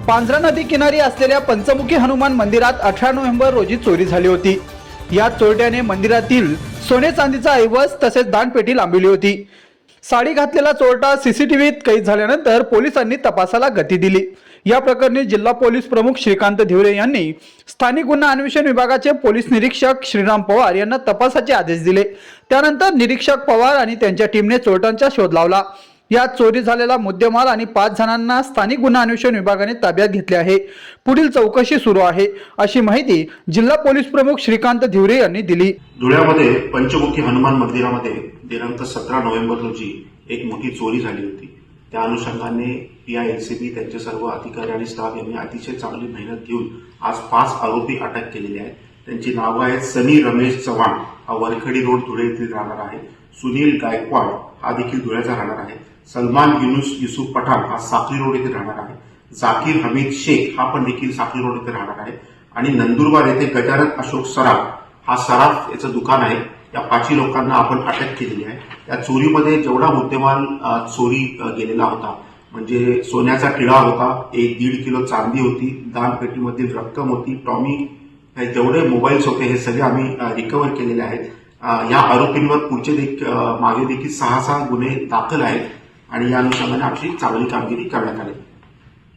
पांझरा नदी किनारी असलेल्या पंचमुखी हनुमान मंदिरात 18 नोव्हेंबर रोजी चोरी झाली होती। या चोरट्याने मंदिरातील सोने चांदीचा ऐवज तसेच दानपेटी लांबवली होती। साडी घातलेला चोरटा सीसीटीव्हीत कैद झाल्यानंतर पोलिसांनी तपासाला गती दिली। या प्रकरणी जिल्हा पोलीस प्रमुख श्रीकांत धिवरे यांनी स्थानिक गुन्हा अन्वेषण विभागाचे पोलीस निरीक्षक श्रीराम पवार यांना तपासाचे आदेश दिले। त्यानंतर निरीक्षक पवार आणि त्यांच्या टीमने चोरट्यांचा शोध लावला। यात चोरी झालेला मुद्देमाल आणि 5 जणांना स्थानिक गुन्हा अन्वेषण विभागाने ताब्यात घेतले आहे। पुढील चौकशी सुरू आहे, अशी माहिती जिल्हा पोलीस प्रमुख श्रीकांत धिवरे यांनी दिली। धुळ्यामध्ये पंचमुखी हनुमान मंदिरामध्ये दिनांक 17 नोव्हेंबर रोजी एक मोठी चोरी झाली होती। त्या अनुषंगाने PILCB त्यांचे सर्व अधिकारी आणि स्टाफ यांनी अतिशय चांगली मेहनत घेऊन आज 5 आरोपी अटक केलेले आहेत। त्यांची नावे आहेत सनी रमेश चव्हाण, हा वरखडी रोड धुळे येथील राहणार आहे। सुनील गायकवाड हा देखील धुळ्याचा राहणार आहे। सलमान युसुफ पठाण हा साखरी रोड येथे राहणार आहे। जाकीर हमीद शेख हा पण देखील साखरी रोड येथे राहणार आहे। आणि नंदुरबार येथे गजानन अशोक सराफ हा सराफ याचं दुकान आहे। या 5 लोकांना आपण अटक केलेली आहे। या चोरीमध्ये जेवढा मुद्देमाल चोरी गेलेला होता, म्हणजे सोन्याचा टिळा होता, 1.5 किलो चांदी होती, दानपेटीमधील रक्कम होती, टॉमी हे जेवढे मोबाईल्स होते हे सगळे आम्ही रिकव्हर केलेले आहेत। या आरोपींवर पुढचे मागे देखील 6 गुन्हे दाखल आहेत आणि या अनुषंगाने आपली चांगली कामगिरी करण्यात आली।